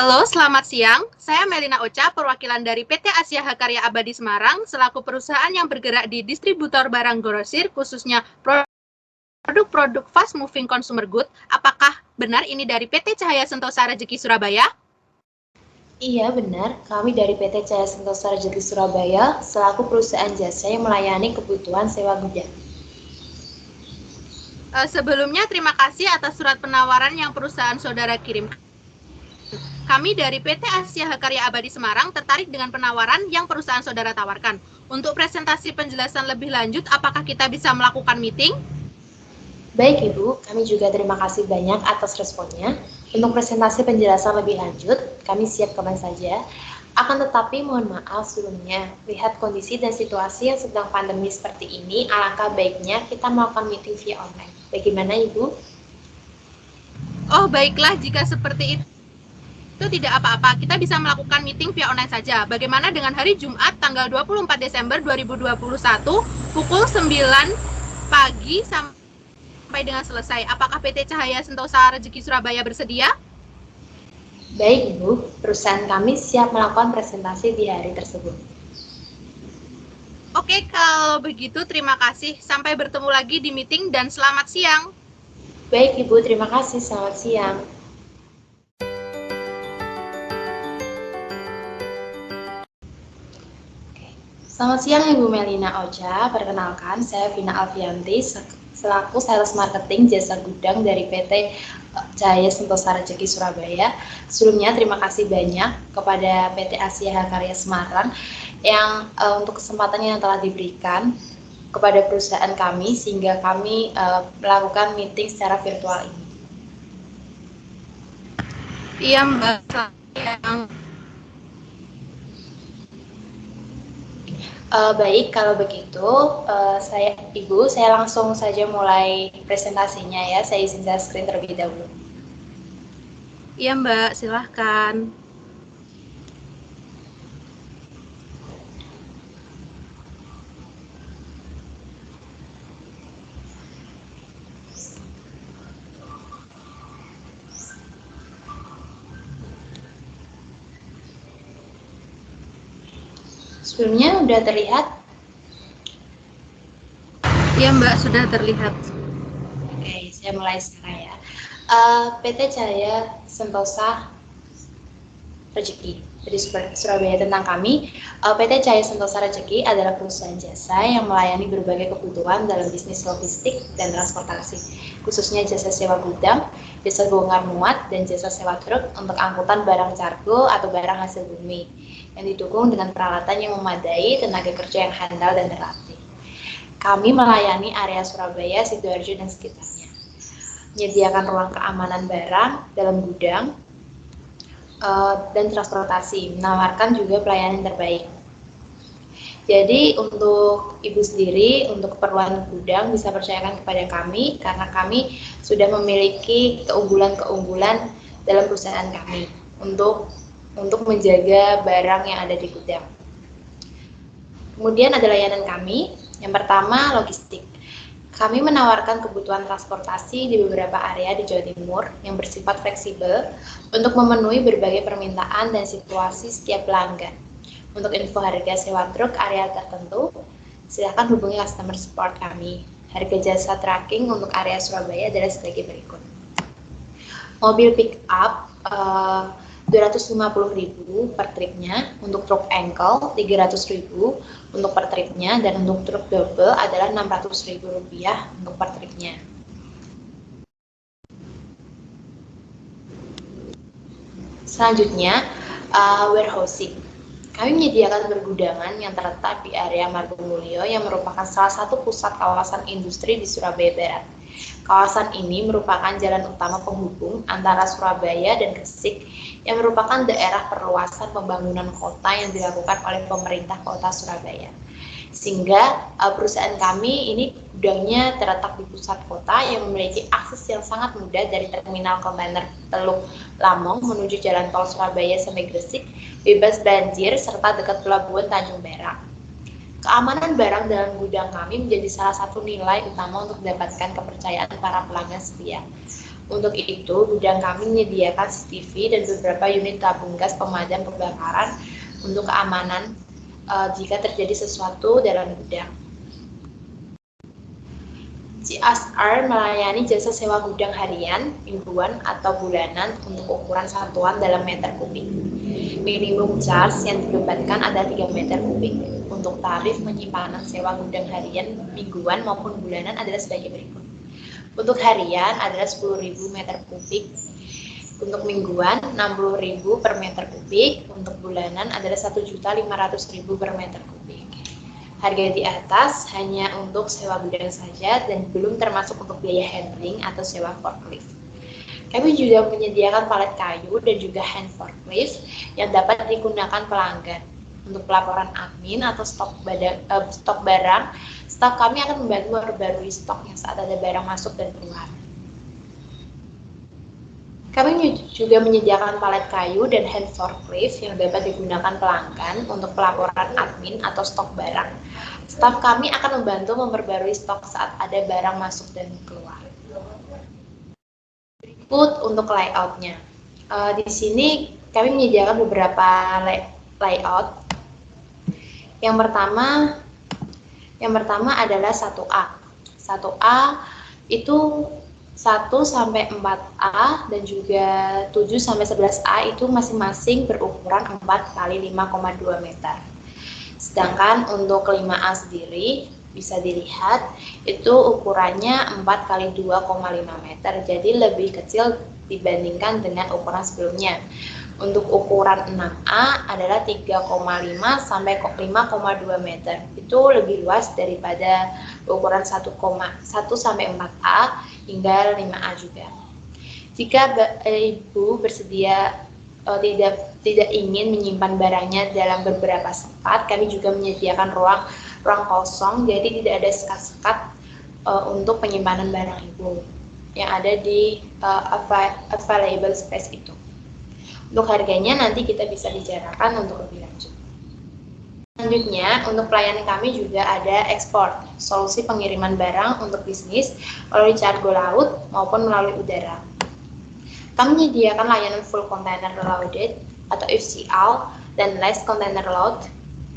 Halo, selamat siang. Saya Melina Ocha, perwakilan dari PT Asia Karya Abadi Semarang, selaku perusahaan yang bergerak di distributor barang grosir, khususnya produk-produk fast moving consumer good. Apakah benar ini dari PT Cahaya Sentosa Rejeki Surabaya? Iya, benar. Kami dari PT Cahaya Sentosa Rejeki Surabaya, selaku perusahaan jasa yang melayani kebutuhan sewa gudang. Sebelumnya, terima kasih atas surat penawaran yang perusahaan saudara kirim. Kami dari PT Asia Karya Abadi Semarang tertarik dengan penawaran yang perusahaan saudara tawarkan. Untuk presentasi penjelasan lebih lanjut, apakah kita bisa melakukan meeting? Baik Ibu, kami juga terima kasih banyak atas responnya. Untuk presentasi penjelasan lebih lanjut, kami siap kapan saja. Akan tetapi mohon maaf sebelumnya, lihat kondisi dan situasi yang sedang pandemi seperti ini, alangkah baiknya kita melakukan meeting via online. Bagaimana Ibu? Oh, baiklah, jika seperti itu tidak apa-apa. Kita bisa melakukan meeting via online saja. Bagaimana dengan hari Jumat tanggal 24 Desember 2021 pukul 9 pagi sampai dengan selesai? Apakah PT Cahaya Sentosa Rejeki Surabaya bersedia? Baik Ibu, perusahaan kami siap melakukan presentasi di hari tersebut. Oke, kalau begitu terima kasih. Sampai bertemu lagi di meeting dan selamat siang. Baik Ibu, terima kasih. Selamat siang. Selamat siang Ibu Melina Ocha. Perkenalkan, saya Vina Alfianti selaku Sales Marketing Jasa Gudang dari PT Cahaya Sentosa Rejeki Surabaya. Sebelumnya terima kasih banyak kepada PT Asia Karya Semarang yang untuk kesempatan yang telah diberikan kepada perusahaan kami sehingga kami melakukan meeting secara virtual ini. Iya, Mbak. Baik, kalau begitu saya langsung saja mulai presentasinya ya. Saya izin share screen terlebih dahulu. Iya, Mbak, silahkan. Sebelumnya sudah terlihat? Iya, Mbak, sudah terlihat. Oke, saya mulai sekarang ya. PT Cahaya Sentosa Rejeki. Jadi Surabaya tentang kami, PT Cahaya Sentosa Rejeki adalah perusahaan jasa yang melayani berbagai kebutuhan dalam bisnis logistik dan transportasi, khususnya jasa sewa gudang, jasa bongkar muat, dan jasa sewa truk untuk angkutan barang kargo atau barang hasil bumi, yang didukung dengan peralatan yang memadai, tenaga kerja yang handal dan terlatih. Kami melayani area Surabaya, Sidoarjo, dan sekitarnya. Menyediakan ruang keamanan barang dalam gudang, dan transportasi, menawarkan juga pelayanan terbaik. Jadi untuk Ibu sendiri, untuk keperluan gudang bisa percayakan kepada kami karena kami sudah memiliki keunggulan-keunggulan dalam perusahaan kami untuk menjaga barang yang ada di gudang. Kemudian ada layanan kami, yang pertama logistik. Kami menawarkan kebutuhan transportasi di beberapa area di Jawa Timur yang bersifat fleksibel untuk memenuhi berbagai permintaan dan situasi setiap pelanggan. Untuk info harga sewa truk area tertentu, silakan hubungi customer support kami. Harga jasa tracking untuk area Surabaya adalah sebagai berikut. Mobil pick up 250.000 per tripnya, untuk truk ankle 300.000 untuk per tripnya, dan untuk truk double adalah Rp600.000 untuk per tripnya. Selanjutnya, warehousing. Kami menyediakan pergudangan yang terletak di area Margomulyo yang merupakan salah satu pusat kawasan industri di Surabaya Barat. Kawasan ini merupakan jalan utama penghubung antara Surabaya dan Gresik yang merupakan daerah perluasan pembangunan kota yang dilakukan oleh pemerintah kota Surabaya. Sehingga perusahaan kami ini gudangnya terletak di pusat kota yang memiliki akses yang sangat mudah dari terminal kontainer Teluk Lamong menuju jalan tol Surabaya sampai Gresik, bebas banjir, serta dekat pelabuhan Tanjung Perak. Keamanan barang dalam gudang kami menjadi salah satu nilai utama untuk mendapatkan kepercayaan para pelanggan setia. Untuk itu, gudang kami menyediakan CCTV dan beberapa unit tabung gas pemadam kebakaran untuk keamanan jika terjadi sesuatu dalam gudang. CSR melayani jasa sewa gudang harian, mingguan, atau bulanan untuk ukuran satuan dalam meter kubik. Minimum charge yang dibebankan adalah 3 meter kubik. Untuk tarif penyimpanan sewa gudang harian, mingguan, maupun bulanan adalah sebagai berikut. Untuk harian adalah 10.000 meter kubik. Untuk mingguan, 60.000 per meter kubik. Untuk bulanan adalah 1.500.000 per meter kubik. Harga di atas hanya untuk sewa gudang saja dan belum termasuk untuk biaya handling atau sewa forklift. Kami juga menyediakan palet kayu dan juga hand forklift yang dapat digunakan pelanggan. Untuk pelaporan admin atau stok barang, staf kami akan membantu memperbarui stoknya saat ada barang masuk dan keluar. Kami juga menyediakan palet kayu dan hand forklift yang dapat digunakan pelanggan untuk pelaporan admin atau stok barang. Staf kami akan membantu memperbarui stok saat ada barang masuk dan keluar. Berikut untuk layoutnya. Di sini kami menyediakan beberapa layout. Yang pertama adalah 1A. 1A itu 1 sampai 4A dan juga 7 sampai 11A itu masing-masing berukuran 4 kali 5,2 meter. Sedangkan untuk 5A sendiri bisa dilihat itu ukurannya 4 kali 2,5 meter. Jadi lebih kecil dibandingkan dengan ukuran sebelumnya. Untuk ukuran 6A adalah 3,5 sampai 5,2 meter. Itu lebih luas daripada ukuran 1 sampai 4A hingga 5A juga. Jika Ibu bersedia tidak ingin menyimpan barangnya dalam beberapa tempat, kami juga menyediakan ruang kosong, jadi tidak ada sekat-sekat untuk penyimpanan barang Ibu yang ada di available space itu. Untuk harganya nanti kita bisa bicarakan untuk lebih lanjut. Selanjutnya, untuk pelayanan kami juga ada ekspor, solusi pengiriman barang untuk bisnis melalui cargo laut maupun melalui udara. Kami menyediakan layanan full container loaded atau FCL dan less container load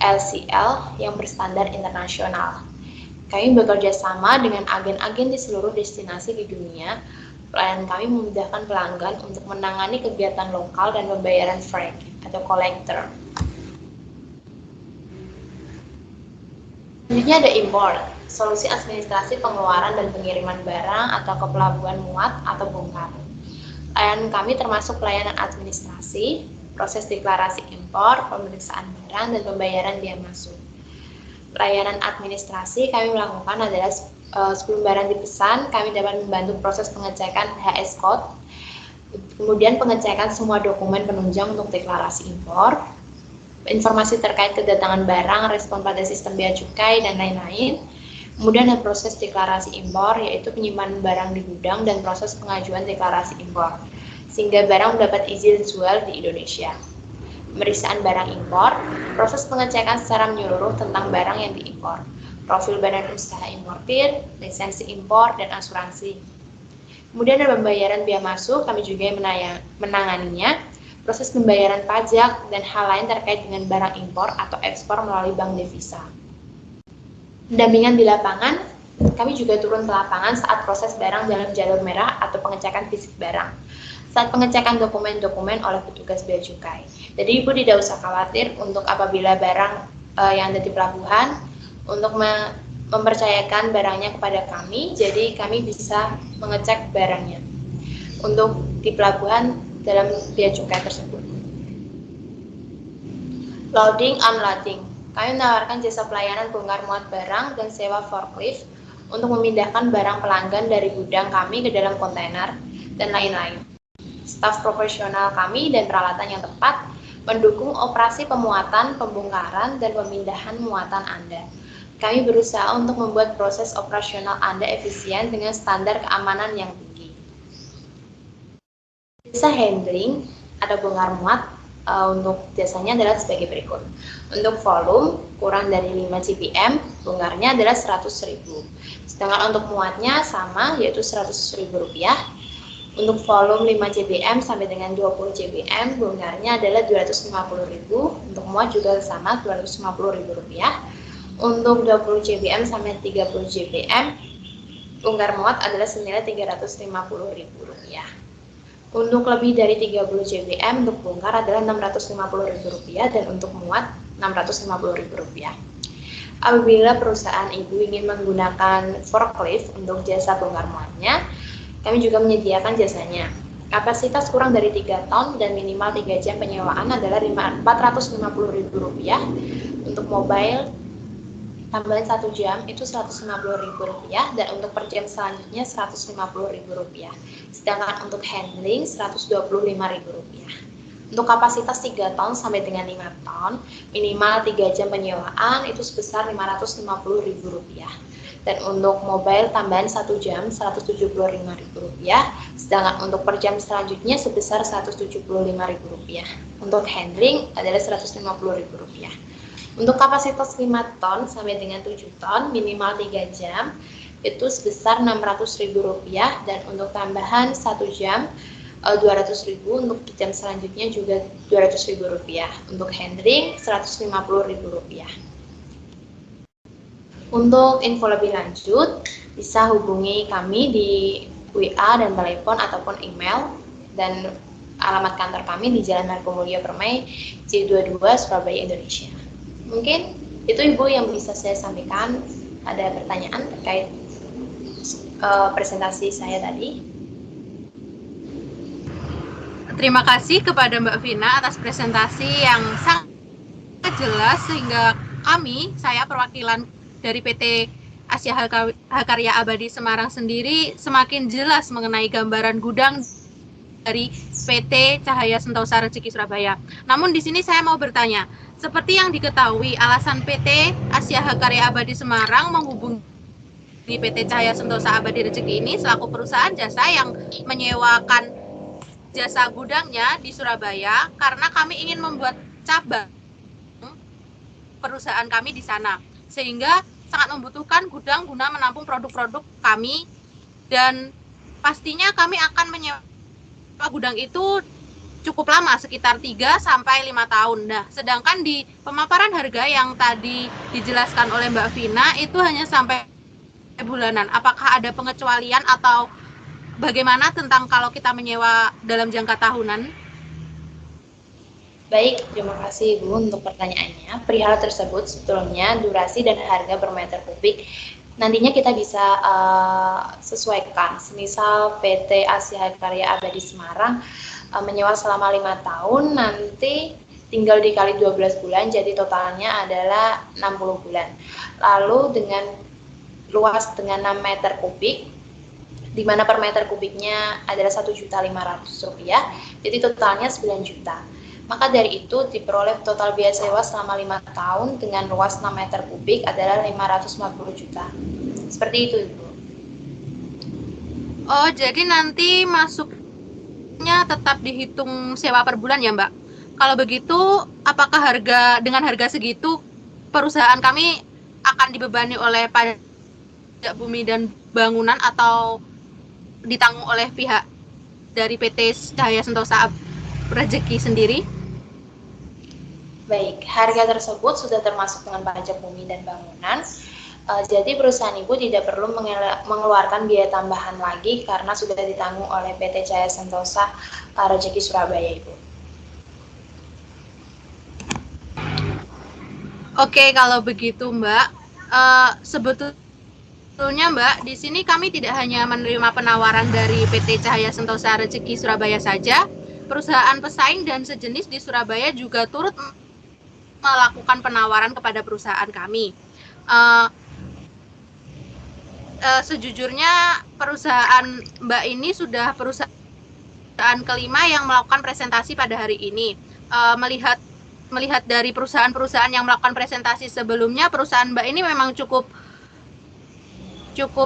LCL yang berstandar internasional. Kami bekerja sama dengan agen-agen di seluruh destinasi di dunia. Pelayanan kami memudahkan pelanggan untuk menangani kegiatan lokal dan pembayaran freight atau collector. Selanjutnya ada import, solusi administrasi pengeluaran dan pengiriman barang atau ke pelabuhan muat atau bongkar. Layanan kami termasuk pelayanan administrasi, proses deklarasi impor, pemeriksaan barang, dan pembayaran biaya masuk. Pelayanan administrasi kami melakukan adalah sebelum barang dipesan, kami dapat membantu proses pengecekan HS code, kemudian pengecekan semua dokumen penunjang untuk deklarasi impor, informasi terkait kedatangan barang, respon pada sistem bea cukai, dan lain-lain. Kemudian ada proses deklarasi impor, yaitu penyimpanan barang di gudang dan proses pengajuan deklarasi impor, sehingga barang mendapat izin jual di Indonesia. Pemeriksaan barang impor, proses pengecekan secara menyeluruh tentang barang yang diimpor, profil badan usaha importir, lisensi impor, dan asuransi. Kemudian ada pembayaran biaya masuk, kami juga menanganinya, proses pembayaran pajak, dan hal lain terkait dengan barang impor atau ekspor melalui bank devisa. Pendampingan di lapangan, kami juga turun ke lapangan saat proses barang dalam jalur merah atau pengecekan fisik barang, saat pengecekan dokumen-dokumen oleh petugas bea cukai. Jadi Ibu tidak usah khawatir untuk apabila barang yang ada di pelabuhan, untuk mempercayakan barangnya kepada kami, jadi kami bisa mengecek barangnya untuk di pelabuhan dalam bea cukai tersebut. Loading, unloading. Kami menawarkan jasa pelayanan bongkar muat barang dan sewa forklift untuk memindahkan barang pelanggan dari gudang kami ke dalam kontainer dan lain-lain. Staf profesional kami dan peralatan yang tepat mendukung operasi pemuatan, pembongkaran, dan pemindahan muatan Anda. Kami berusaha untuk membuat proses operasional Anda efisien dengan standar keamanan yang tinggi. Jasa handling atau bongkar muat untuk jasanya adalah sebagai berikut. Untuk volume kurang dari 5 CPM, bongkarnya adalah 100.000. Sedangkan untuk muatnya sama, yaitu Rp100.000. Untuk volume 5 JBM sampai dengan 20 JBM bongkarnya adalah 250.000, untuk muat juga sama Rp250.000. Untuk 20 JBM sampai 30 JBM bongkar muat adalah senilai Rp350.000. Untuk lebih dari 30 JBM untuk bongkar adalah Rp650.000 dan untuk muat Rp650.000. Apabila perusahaan Ibu ingin menggunakan forklift untuk jasa bongkar muatnya, kami juga menyediakan jasanya. Kapasitas kurang dari 3 ton dan minimal 3 jam penyewaan adalah Rp450.000. Untuk mobile tambahan 1 jam itu Rp150.000 dan untuk per jam selanjutnya Rp150.000. Sedangkan untuk handling Rp125.000. Untuk kapasitas 3 ton sampai dengan 5 ton, minimal 3 jam penyewaan itu sebesar Rp550.000. Dan untuk mobile tambahan 1 jam Rp175.000, sedangkan untuk per jam selanjutnya sebesar Rp175.000. Untuk handling adalah Rp150.000. Untuk kapasitas 5 ton sampai dengan 7 ton minimal 3 jam itu sebesar Rp600.000 dan untuk tambahan 1 jam Rp200.000, untuk jam selanjutnya juga Rp200.000. Untuk handling Rp150.000. Untuk info lebih lanjut, bisa hubungi kami di WA dan telepon ataupun email, dan alamat kantor kami di Jalan Margomulyo Permai, J22, Surabaya, Indonesia. Mungkin itu Ibu yang bisa saya sampaikan. Ada pertanyaan terkait presentasi saya tadi? Terima kasih kepada Mbak Vina atas presentasi yang sangat jelas, sehingga saya perwakilan dari PT Asia Hakarya Abadi Semarang sendiri semakin jelas mengenai gambaran gudang dari PT Cahaya Sentosa Rezeki Surabaya. Namun di sini saya mau bertanya, seperti yang diketahui, alasan PT Asia Hakarya Abadi Semarang menghubungi PT Cahaya Sentosa Abadi Rezeki ini selaku perusahaan jasa yang menyewakan jasa gudangnya di Surabaya karena kami ingin membuat cabang perusahaan kami di sana, sehingga sangat membutuhkan gudang guna menampung produk-produk kami, dan pastinya kami akan menyewa gudang itu cukup lama, sekitar 3 sampai 5 tahun. Nah, sedangkan di pemaparan harga yang tadi dijelaskan oleh Mbak Vina itu hanya sampai bulanan. Apakah ada pengecualian atau bagaimana tentang kalau kita menyewa dalam jangka tahunan? Baik, terima kasih Ibu untuk pertanyaannya. Perihal tersebut sebetulnya durasi dan harga per meter kubik nantinya kita bisa sesuaikan. Semisal PT Asia Karya Abadi Semarang menyewa selama 5 tahun, nanti tinggal dikali 12 bulan, jadi totalnya adalah 60 bulan. Lalu dengan luas dengan 6 meter kubik, di mana per meter kubiknya adalah Rp1.500.000, jadi totalnya 9 juta. Maka dari itu diperoleh total biaya sewa selama 5 tahun dengan luas 6 meter kubik adalah 550 juta. Seperti itu, Ibu. Oh, jadi nanti masuknya tetap dihitung sewa per bulan ya, Mbak? Kalau begitu, apakah dengan harga segitu perusahaan kami akan dibebani oleh pajak bumi dan bangunan atau ditanggung oleh pihak dari PT Cahaya Sentosa Rezeki sendiri? Baik, harga tersebut sudah termasuk dengan pajak bumi dan bangunan. Jadi perusahaan Ibu tidak perlu mengeluarkan biaya tambahan lagi karena sudah ditanggung oleh PT Cahaya Sentosa Rezeki Surabaya, Ibu. Oke, kalau begitu Mbak, sebetulnya Mbak, di sini kami tidak hanya menerima penawaran dari PT Cahaya Sentosa Rezeki Surabaya saja, perusahaan pesaing dan sejenis di Surabaya juga turut melakukan penawaran kepada perusahaan kami. Sejujurnya perusahaan Mbak ini sudah perusahaan kelima yang melakukan presentasi pada hari ini. Melihat dari perusahaan-perusahaan yang melakukan presentasi sebelumnya, perusahaan Mbak ini memang cukup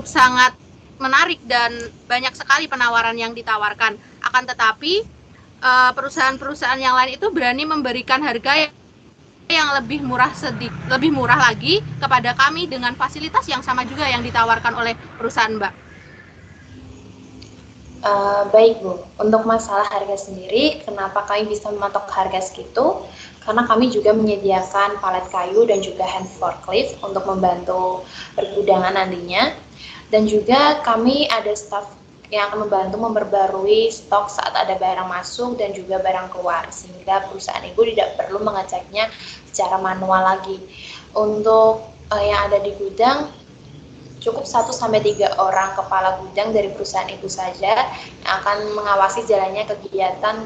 sangat menarik dan banyak sekali penawaran yang ditawarkan. Akan tetapi perusahaan-perusahaan yang lain itu berani memberikan harga yang lebih murah lagi kepada kami dengan fasilitas yang sama juga yang ditawarkan oleh perusahaan Mbak. Baik Bu, untuk masalah harga sendiri, kenapa kami bisa mematok harga segitu? Karena kami juga menyediakan palet kayu dan juga hand forklift untuk membantu pergudangan nantinya. Dan juga kami ada staff yang akan membantu memperbarui stok saat ada barang masuk dan juga barang keluar, sehingga perusahaan Ibu tidak perlu mengeceknya secara manual lagi. Untuk yang ada di gudang, cukup 1-3 orang kepala gudang dari perusahaan itu saja yang akan mengawasi jalannya kegiatan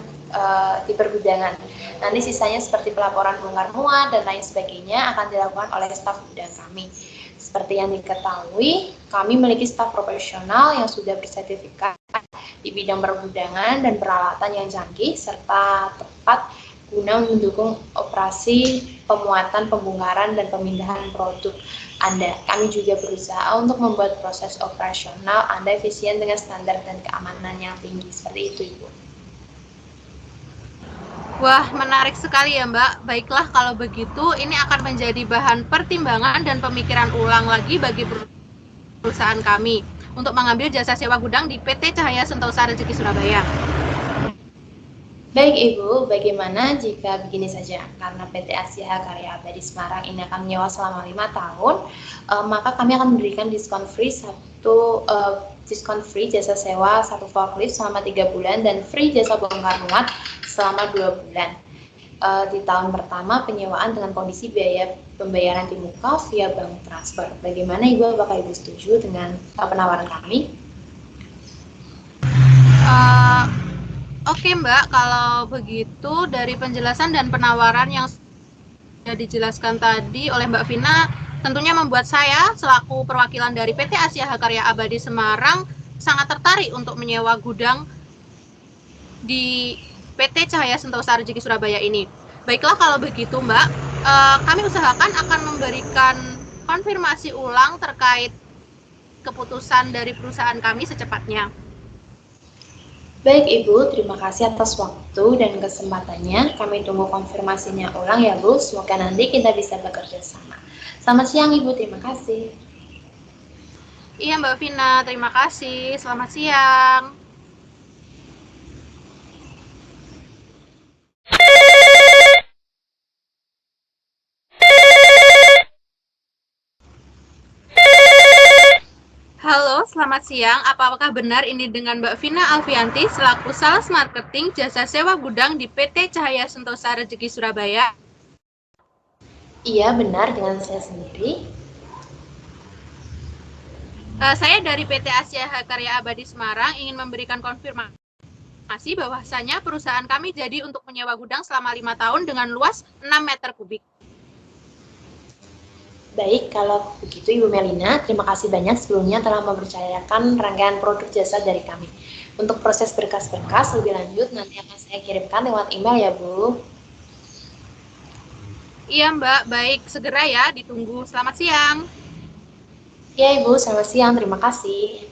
di pergudangan. Nanti sisanya seperti pelaporan bongkar muat dan lain sebagainya akan dilakukan oleh staf gudang kami. Seperti yang diketahui, kami memiliki staf profesional yang sudah bersertifikat di bidang pergudangan dan peralatan yang canggih serta tepat guna mendukung operasi pemuatan, pembongkaran, dan pemindahan produk Anda. Kami juga berusaha untuk membuat proses operasional Anda efisien dengan standar dan keamanan yang tinggi. Seperti itu, Ibu. Wah, menarik sekali ya Mbak. Baiklah, kalau begitu ini akan menjadi bahan pertimbangan dan pemikiran ulang lagi bagi perusahaan kami untuk mengambil jasa sewa gudang di PT Cahaya Sentosa Rezeki Surabaya. Baik Ibu, bagaimana jika begini saja? Karena PT Asia Karya Abadi Semarang ini akan menyewa selama 5 tahun, maka kami akan memberikan diskon free jasa sewa 1 forklift selama 3 bulan dan free jasa bongkar muat selama 2 bulan. Di tahun pertama penyewaan dengan kondisi biaya pembayaran di muka via bank transfer. Bagaimana Ibu, apakah Ibu setuju dengan penawaran kami? Oke Mbak, kalau begitu dari penjelasan dan penawaran yang sudah dijelaskan tadi oleh Mbak Vina, tentunya membuat saya selaku perwakilan dari PT Asia Karya Abadi Semarang sangat tertarik untuk menyewa gudang di PT Cahaya Sentosa Rezeki Surabaya ini. Baiklah kalau begitu Mbak, kami usahakan akan memberikan konfirmasi ulang terkait keputusan dari perusahaan kami secepatnya. Baik Ibu, terima kasih atas waktu dan kesempatannya. Kami tunggu konfirmasinya ulang ya Bu, semoga nanti kita bisa bekerja sama. Selamat siang Ibu, terima kasih. Iya Mbak Vina, terima kasih. Selamat siang. Halo, selamat siang. Apakah benar ini dengan Mbak Vina Alfianti selaku Sales Marketing Jasa Sewa Gudang di PT Cahaya Sentosa Rezeki Surabaya? Iya, benar dengan saya sendiri. Saya dari PT Asia Karya Abadi Semarang ingin memberikan konfirmasi bahwasanya perusahaan kami jadi untuk menyewa gudang selama 5 tahun dengan luas 6 meter kubik. Baik, kalau begitu Ibu Melina, terima kasih banyak sebelumnya telah mempercayakan rangkaian produk jasa dari kami. Untuk proses berkas-berkas lebih lanjut nanti akan saya kirimkan lewat email ya Bu. Iya Mbak, baik. Segera ya, ditunggu. Selamat siang. Ya Ibu, selamat siang, terima kasih.